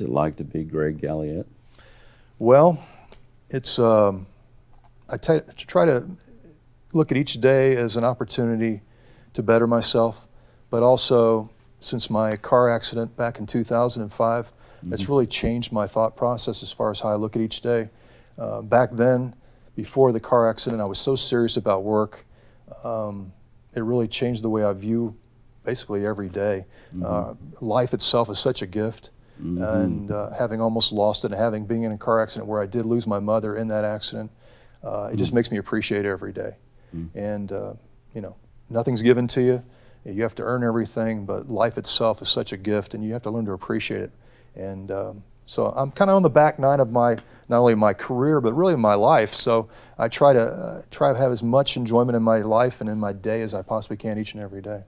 it like to be Greg Galiette? Well, it's I try to look at each day as an opportunity to better myself, but also since my car accident back in 2005, it's really changed my thought process as far as how I look at each day. Back then, before the car accident, I was so serious about work. It really changed the way I view basically every day. Life itself is such a gift, and having almost lost it and being in a car accident where I did lose my mother in that accident, it just makes me appreciate every day. And you know, nothing's given to you. You have to earn everything, but life itself is such a gift, and you have to learn to appreciate it. And so I'm kind of on the back nine of not only my career, but really my life. So I try to have as much enjoyment in my life and in my day as I possibly can each and every day.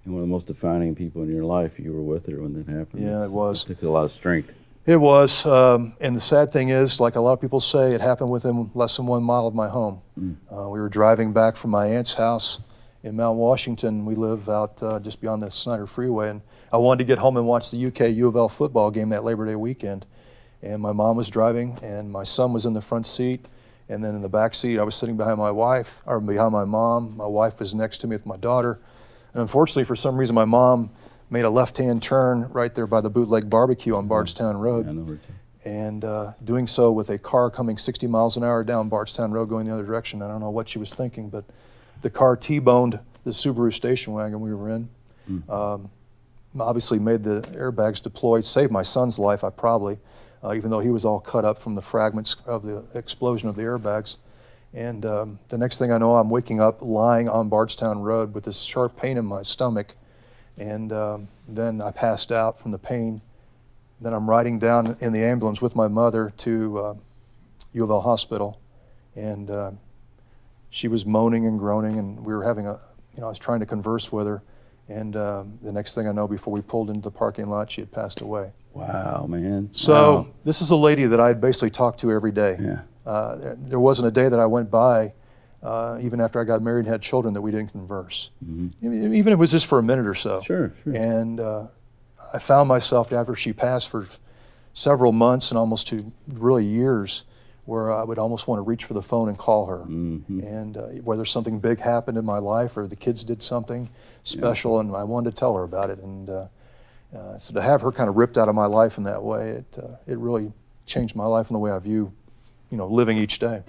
And one of the most defining people in your life, you were with her when that happened. Yeah, it was. It took a lot of strength. It was, and the sad thing is, like a lot of people say, it happened within less than 1 mile of my home. We were driving back from my aunt's house in Mount Washington. We live out just beyond the Snyder Freeway, and I wanted to get home and watch the UK U of L football game that Labor Day weekend. And my mom was driving, and my son was in the front seat, and then in the back seat, I was sitting behind my wife, or behind my mom. My wife was next to me with my daughter. And unfortunately, for some reason, my mom made a left-hand turn right there by the Bootleg Barbecue on Bardstown Road. I know her too. And doing so with a car coming 60 miles an hour down Bardstown Road going the other direction. I don't know what she was thinking, but the car T-boned the Subaru station wagon we were in. Obviously made the airbags deploy, saved my son's life, even though he was all cut up from the fragments of the explosion of the airbags. And the next thing I know, I'm waking up lying on Bardstown Road with this sharp pain in my stomach. And then I passed out from the pain. Then I'm riding down in the ambulance with my mother to U of L Hospital. And she was moaning and groaning, and we were having I was trying to converse with her. And the next thing I know, before we pulled into the parking lot, she had passed away. Wow, man. So this is a lady that I basically talked to every day. Yeah. There wasn't a day that I went by, even after I got married and had children, that we didn't converse. Even if it was just for a minute or so. Sure. And I found myself, after she passed, for several months and almost to really years, where I would almost want to reach for the phone and call her. And whether something big happened in my life or the kids did something special, and I wanted to tell her about it. And so to have her kind of ripped out of my life in that way, it really changed my life and the way I view living each day.